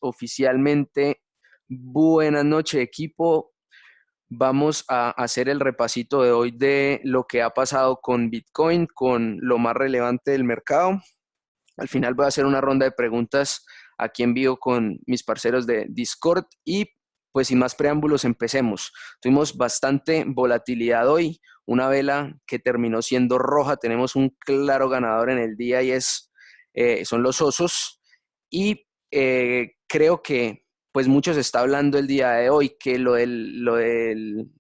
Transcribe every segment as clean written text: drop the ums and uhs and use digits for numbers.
oficialmente. Buenas noches, equipo. Vamos a hacer el repasito de hoy de lo que ha pasado con Bitcoin, con lo más relevante del mercado. Al final voy a hacer una ronda de preguntas aquí en vivo con mis parceros de Discord y pues sin más preámbulos empecemos. Tuvimos bastante volatilidad hoy, una vela que terminó siendo roja. Tenemos un claro ganador en el día y son los osos. Y creo que pues mucho se está hablando el día de hoy, que el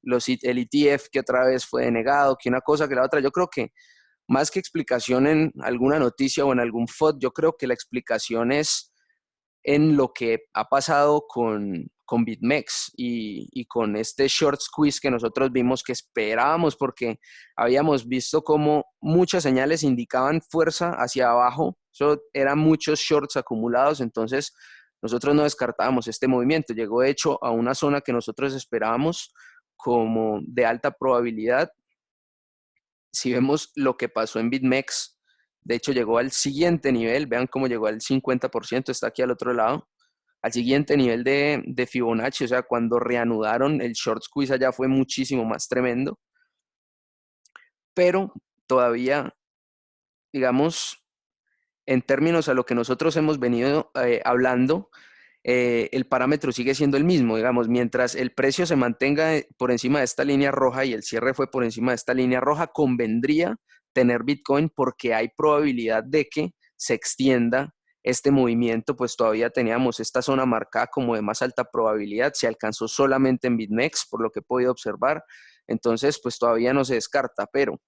ETF que otra vez fue denegado, que una cosa, que la otra. Yo creo que más que explicación en alguna noticia o en algún FOD, yo creo que la explicación es en lo que ha pasado con BitMEX y con este short squeeze que nosotros vimos, que esperábamos, porque habíamos visto como muchas señales indicaban fuerza hacia abajo. Eso eran muchos shorts acumulados. Entonces nosotros no descartábamos este movimiento. Llegó de hecho a una zona que nosotros esperábamos como de alta probabilidad. Si vemos lo que pasó en BitMEX, de hecho llegó al siguiente nivel. Vean cómo llegó al 50%, está aquí al otro lado, al siguiente nivel de Fibonacci. O sea, cuando reanudaron el short squeeze allá fue muchísimo más tremendo, pero todavía, digamos, en términos a lo que nosotros hemos venido hablando, el parámetro sigue siendo el mismo. Digamos, mientras el precio se mantenga por encima de esta línea roja y el cierre fue por encima de esta línea roja, convendría tener Bitcoin, porque hay probabilidad de que se extienda este movimiento. Pues todavía teníamos esta zona marcada como de más alta probabilidad, se alcanzó solamente en BitMEX, por lo que he podido observar. Entonces, pues todavía no se descarta, pero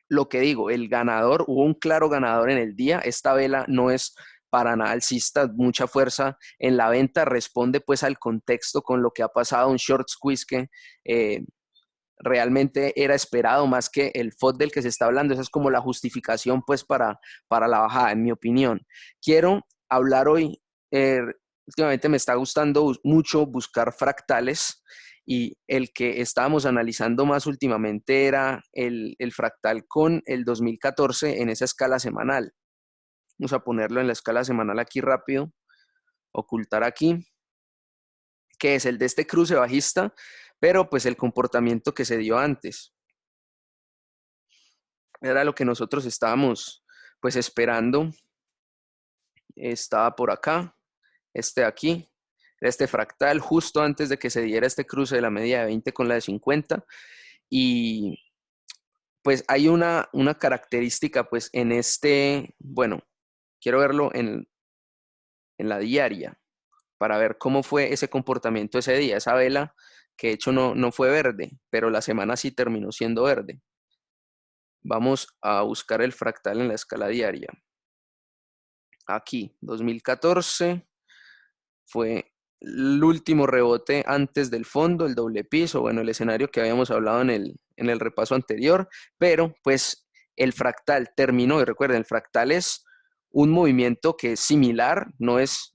lo que digo, el ganador, hubo un claro ganador en el día. Esta vela no es para nada alcista, mucha fuerza en la venta, responde pues al contexto con lo que ha pasado, un short squeeze que eh, realmente era esperado más que el FOD del que se está hablando. Esa es como la justificación pues para la bajada, en mi opinión. Quiero hablar hoy, eh, últimamente me está gustando mucho buscar fractales, y el que estábamos analizando más últimamente era el fractal con el 2014 en esa escala semanal. Vamos a ponerlo en la escala semanal aquí rápido, ocultar aquí, que es el de este cruce bajista, pero pues el comportamiento que se dio antes. Era lo que nosotros estábamos pues esperando. Estaba por acá, este de aquí, era este fractal justo antes de que se diera este cruce de la media de 20 con la de 50. Y pues hay una característica pues en este, bueno, quiero verlo en la diaria para ver cómo fue ese comportamiento ese día, esa vela que de hecho no fue verde, pero la semana sí terminó siendo verde. Vamos a buscar el fractal en la escala diaria. Aquí, 2014 fue el último rebote antes del fondo, el doble piso, bueno, el escenario que habíamos hablado en el repaso anterior. Pero pues el fractal terminó. Y recuerden, el fractal es un movimiento que es similar, no es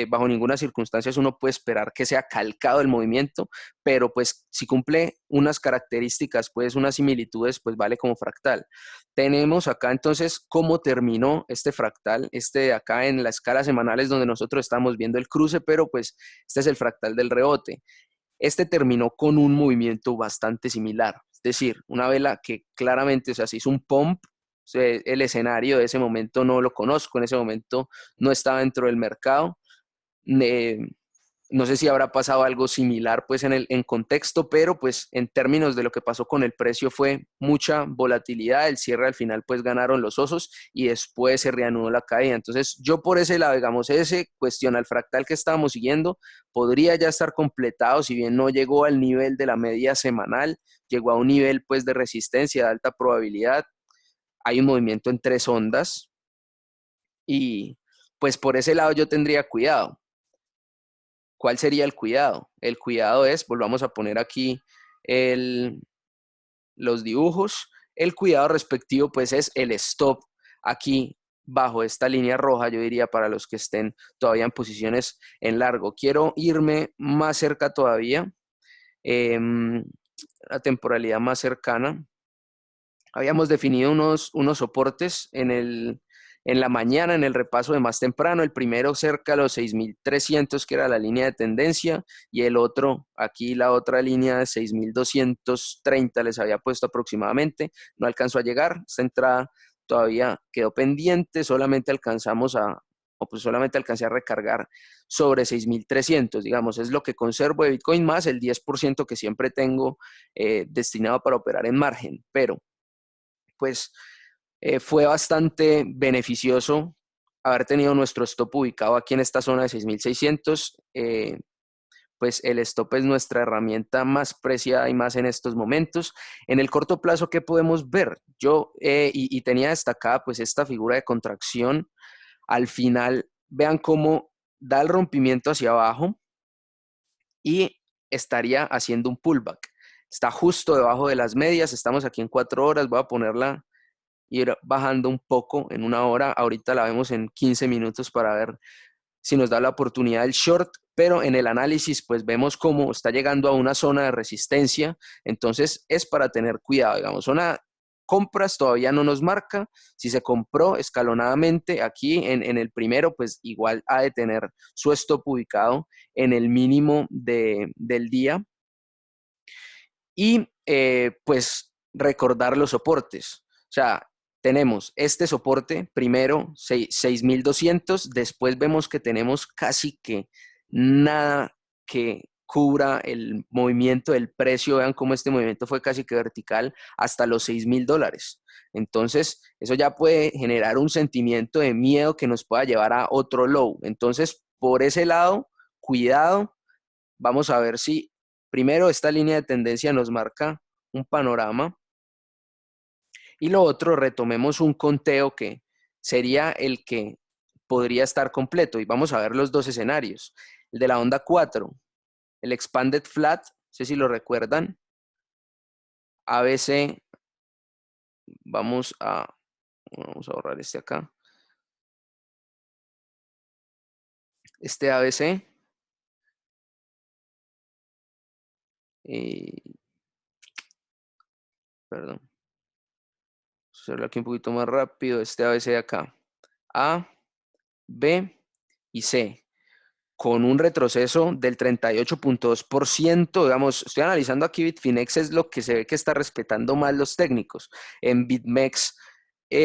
bajo ninguna circunstancia uno puede esperar que sea calcado el movimiento, pero pues si cumple unas características, pues unas similitudes, pues vale como fractal. Tenemos acá entonces cómo terminó este fractal. Este de acá en la escala semanal es donde nosotros estamos viendo el cruce, pero pues este es el fractal del rebote. Este terminó con un movimiento bastante similar, es decir, una vela que claramente, o sea, se hizo un pump. O sea, el escenario de ese momento no lo conozco, en ese momento no estaba dentro del mercado. Eh, no sé si habrá pasado algo similar pues en contexto, pero pues en términos de lo que pasó con el precio fue mucha volatilidad. El cierre al final pues ganaron los osos y después se reanudó la caída. Entonces yo por ese lado, digamos, ese cuestión al fractal que estábamos siguiendo podría ya estar completado. Si bien no llegó al nivel de la media semanal, llegó a un nivel pues de resistencia de alta probabilidad. Hay un movimiento en tres ondas y pues por ese lado yo tendría cuidado. ¿Cuál sería el cuidado? El cuidado es, volvamos a poner aquí el, los dibujos. El cuidado respectivo pues es el stop aquí bajo esta línea roja. Yo diría para los que estén todavía en posiciones en largo. Quiero irme más cerca todavía, la temporalidad más cercana. Habíamos definido unos soportes en la mañana, en el repaso de más temprano, el primero cerca de los 6.300, que era la línea de tendencia, y el otro, aquí la otra línea de 6.230 les había puesto aproximadamente, no alcanzó a llegar, esta entrada todavía quedó pendiente, solamente alcanzamos o pues solamente alcancé a recargar sobre 6.300, digamos, es lo que conservo de Bitcoin más el 10% que siempre tengo destinado para operar en margen, pero pues fue bastante beneficioso haber tenido nuestro stop ubicado aquí en esta zona de 6.600. Pues el stop es nuestra herramienta más preciada y más en estos momentos. En el corto plazo, ¿qué podemos ver? Yo, y tenía destacada pues esta figura de contracción. Al final, vean cómo da el rompimiento hacia abajo y estaría haciendo un pullback. Está justo debajo de las medias, estamos aquí en 4 horas, voy a ponerla, ir bajando un poco en 1 hora, ahorita la vemos en 15 minutos para ver si nos da la oportunidad el short, pero en el análisis pues vemos cómo está llegando a una zona de resistencia, entonces es para tener cuidado, digamos, zona compras todavía no nos marca, si se compró escalonadamente aquí en el primero, pues igual ha de tener su stop ubicado en el mínimo del día y pues recordar los soportes, o sea, tenemos este soporte, primero 6.200, después vemos que tenemos casi que nada que cubra el movimiento del precio, vean cómo este movimiento fue casi que vertical hasta los $6.000. Entonces, eso ya puede generar un sentimiento de miedo que nos pueda llevar a otro low. Entonces, por ese lado, cuidado, vamos a ver si primero esta línea de tendencia nos marca un panorama y lo otro, retomemos un conteo que sería el que podría estar completo. Y vamos a ver los dos escenarios. El de la onda 4, el Expanded Flat, no sé si lo recuerdan. ABC, vamos a borrar este acá. Este ABC. Perdón. Hacerlo aquí un poquito más rápido. Este ABC de acá. A, B y C. Con un retroceso del 38.2%, digamos, estoy analizando aquí Bitfinex, es lo que se ve que está respetando más los técnicos. En BitMEX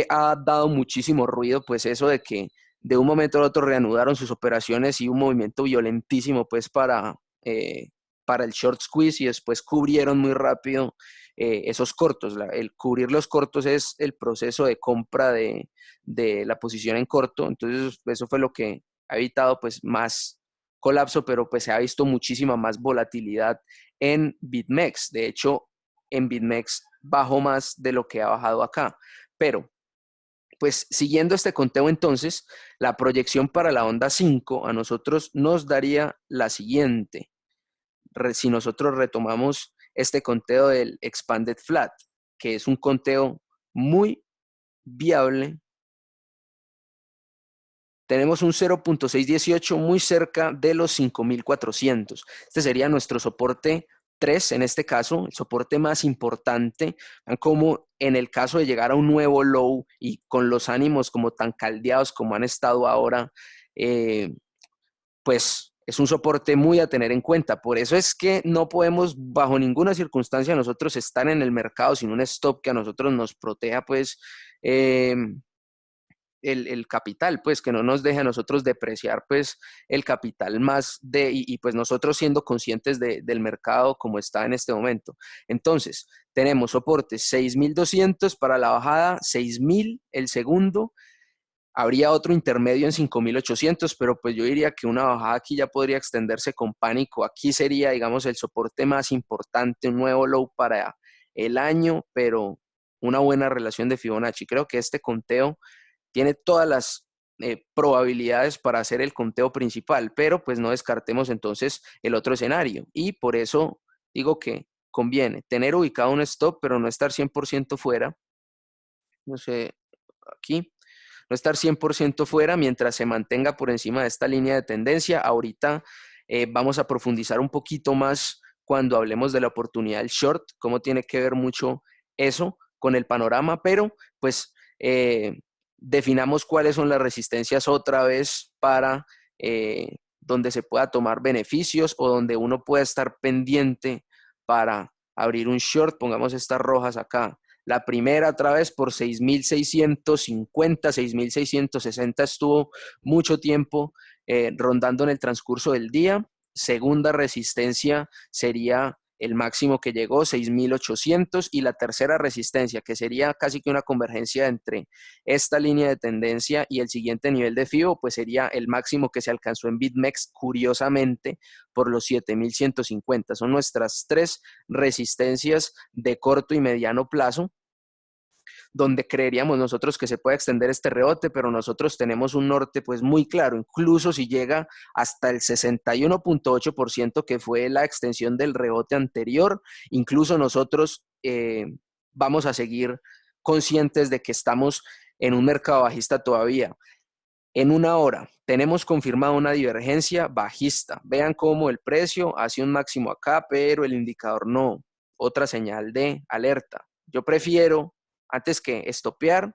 ha dado muchísimo ruido, pues eso de que de un momento al otro reanudaron sus operaciones y un movimiento violentísimo, pues para el short squeeze y después cubrieron muy rápido esos cortos. El cubrir los cortos es el proceso de compra de la posición en corto, entonces eso fue lo que ha evitado pues más colapso, pero pues se ha visto muchísima más volatilidad en BitMEX. De hecho, en BitMEX bajó más de lo que ha bajado acá. Pero, pues siguiendo este conteo entonces, la proyección para la onda 5 a nosotros nos daría la siguiente. Si nosotros retomamos este conteo del Expanded Flat, que es un conteo muy viable, tenemos un 0.618 muy cerca de los 5.400. Este sería nuestro soporte 3 en este caso, el soporte más importante, como en el caso de llegar a un nuevo low y con los ánimos como tan caldeados como han estado ahora, pues es un soporte muy a tener en cuenta. Por eso es que no podemos bajo ninguna circunstancia nosotros estar en el mercado sin un stop que a nosotros nos proteja, pues el capital, pues que no nos deje a nosotros depreciar pues el capital más y pues nosotros siendo conscientes del mercado como está en este momento. Entonces, tenemos soporte 6.200 para la bajada, 6.000 el segundo, habría otro intermedio en 5.800, pero pues yo diría que una bajada aquí ya podría extenderse con pánico. Aquí sería, digamos, el soporte más importante, un nuevo low para el año, pero una buena relación de Fibonacci. Creo que este conteo tiene todas las probabilidades para hacer el conteo principal, pero pues no descartemos entonces el otro escenario. Y por eso digo que conviene tener ubicado un stop, pero no estar 100% fuera. No sé, aquí. No estar 100% fuera mientras se mantenga por encima de esta línea de tendencia. Ahorita vamos a profundizar un poquito más cuando hablemos de la oportunidad del short, cómo tiene que ver mucho eso con el panorama, pero pues definamos cuáles son las resistencias otra vez para donde se pueda tomar beneficios o donde uno pueda estar pendiente para abrir un short. Pongamos estas rojas acá. La primera otra vez por 6.650, 6.660 estuvo mucho tiempo rondando en el transcurso del día. Segunda resistencia sería el máximo que llegó, 6.800, y la tercera resistencia, que sería casi que una convergencia entre esta línea de tendencia y el siguiente nivel de FIBO, pues sería el máximo que se alcanzó en BitMEX, curiosamente, por los 7.150. Son nuestras tres resistencias de corto y mediano plazo, donde creeríamos nosotros que se puede extender este rebote, pero nosotros tenemos un norte pues muy claro, incluso si llega hasta el 61.8% que fue la extensión del rebote anterior, incluso nosotros vamos a seguir conscientes de que estamos en un mercado bajista todavía. En una hora tenemos confirmada una divergencia bajista. Vean cómo el precio hace un máximo acá, pero el indicador no. Otra señal de alerta. Yo prefiero, antes que estopear,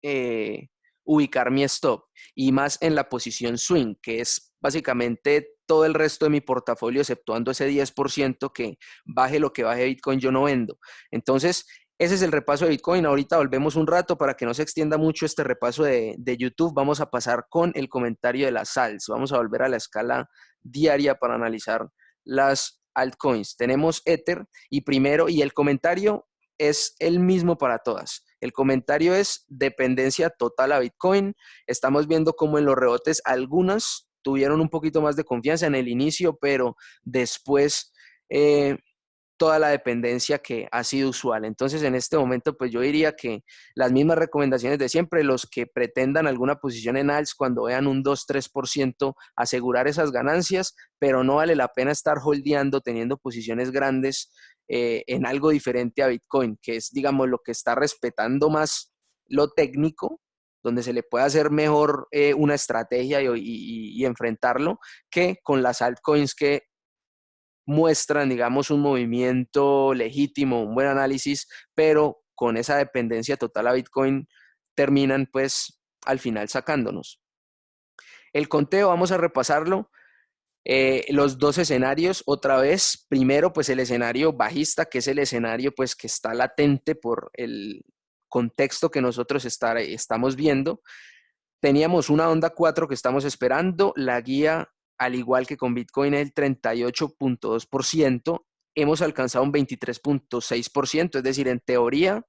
eh, ubicar mi stop y más en la posición swing, que es básicamente todo el resto de mi portafolio, exceptuando ese 10% que baje lo que baje Bitcoin, yo no vendo. Entonces, ese es el repaso de Bitcoin. Ahorita volvemos un rato para que no se extienda mucho este repaso de YouTube. Vamos a pasar con el comentario de las ALTs. Vamos a volver a la escala diaria para analizar las altcoins. Tenemos Ether y primero, y el comentario es el mismo para todas. El comentario es dependencia total a Bitcoin. Estamos viendo cómo en los rebotes algunas tuvieron un poquito más de confianza en el inicio, pero después toda la dependencia que ha sido usual. Entonces, en este momento, pues yo diría que las mismas recomendaciones de siempre, los que pretendan alguna posición en alts cuando vean un 2-3%, asegurar esas ganancias, pero no vale la pena estar holdeando, teniendo posiciones grandes en algo diferente a Bitcoin, que es, digamos, lo que está respetando más lo técnico, donde se le puede hacer mejor una estrategia y enfrentarlo, que con las altcoins que muestran, digamos, un movimiento legítimo, un buen análisis, pero con esa dependencia total a Bitcoin terminan pues al final sacándonos. El conteo, vamos a repasarlo. Los dos escenarios otra vez. Primero, pues el escenario bajista, que es el escenario pues que está latente por el contexto que nosotros estamos viendo. Teníamos una onda 4 que estamos esperando. La guía, al igual que con Bitcoin, es el 38.2%. Hemos alcanzado un 23.6%. Es decir, en teoría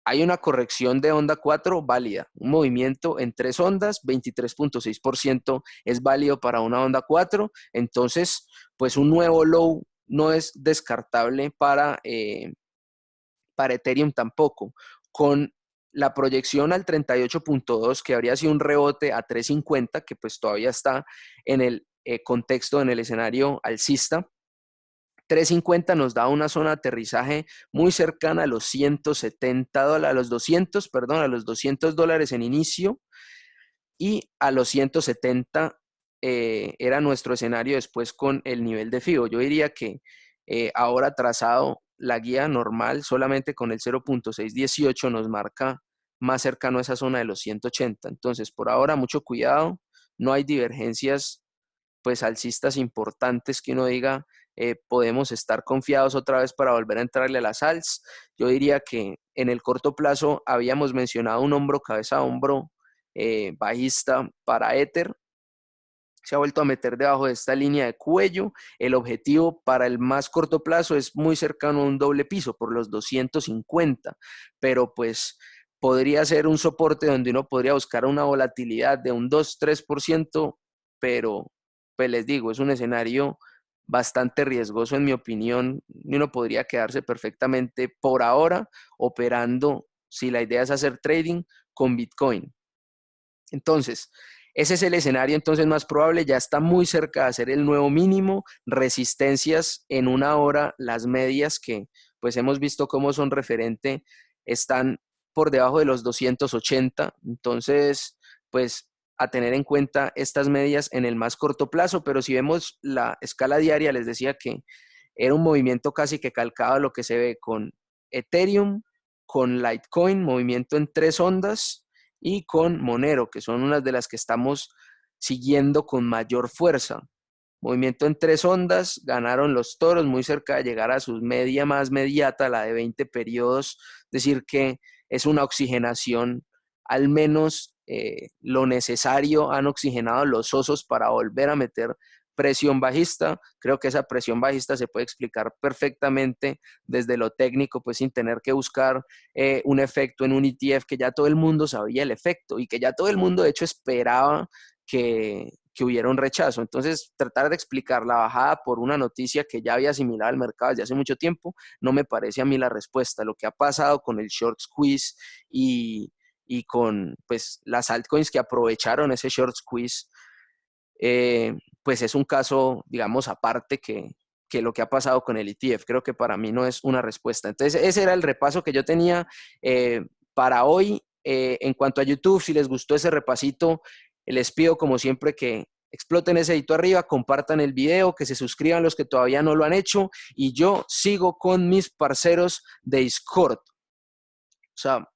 hay una corrección de onda 4 válida. Un movimiento en tres ondas, 23.6% es válido para una onda 4. Entonces, pues un nuevo low no es descartable para Ethereum tampoco. Con la proyección al 38.2, que habría sido un rebote a 350, que pues todavía está en el contexto, en el escenario alcista. 350 nos da una zona de aterrizaje muy cercana a los 170 dólares, a los 200, perdón, a los $200 en inicio, y a los 170 era nuestro escenario después con el nivel de FIBO. Yo diría que ahora trazado la guía normal solamente con el 0.618 nos marca más cercano a esa zona de los 180. Entonces, por ahora, mucho cuidado. No hay divergencias pues alcistas importantes que uno diga podemos estar confiados otra vez para volver a entrarle a las alts. Yo diría que en el corto plazo habíamos mencionado un hombro, cabeza a hombro bajista para Ether. Se ha vuelto a meter debajo de esta línea de cuello. El objetivo para el más corto plazo es muy cercano a un doble piso por los 250, pero pues podría ser un soporte donde uno podría buscar una volatilidad de un 2-3%, pero pues les digo, es un escenario bastante riesgoso en mi opinión, y uno podría quedarse perfectamente por ahora operando, si la idea es hacer trading con Bitcoin. Entonces, ese es el escenario entonces más probable, ya está muy cerca de hacer el nuevo mínimo, resistencias en una hora, las medias que pues hemos visto cómo son referente, están por debajo de los 280, entonces pues a tener en cuenta estas medias en el más corto plazo, pero si vemos la escala diaria, les decía que era un movimiento casi que calcado a lo que se ve con Ethereum, con Litecoin, movimiento en tres ondas, y con Monero, que son unas de las que estamos siguiendo con mayor fuerza. Movimiento en 3 ondas, ganaron los toros muy cerca de llegar a su media más mediata, la de 20 periodos, es decir que es una oxigenación, al menos lo necesario han oxigenado los osos para volver a meter presión bajista. Creo que esa presión bajista se puede explicar perfectamente desde lo técnico, pues sin tener que buscar un efecto en un ETF que ya todo el mundo sabía el efecto y que ya todo el mundo de hecho esperaba que hubiera un rechazo. Entonces, tratar de explicar la bajada por una noticia que ya había asimilado el mercado desde hace mucho tiempo, no me parece a mí la respuesta. Lo que ha pasado con el short squeeze y con pues, las altcoins que aprovecharon ese short squeeze, pues es un caso, digamos, aparte que lo que ha pasado con el ETF. Creo que para mí no es una respuesta. Entonces, ese era el repaso que yo tenía para hoy. En cuanto a YouTube, si les gustó ese repasito, les pido como siempre que exploten ese dedito arriba, compartan el video, que se suscriban los que todavía no lo han hecho y yo sigo con mis parceros de Discord. O sea,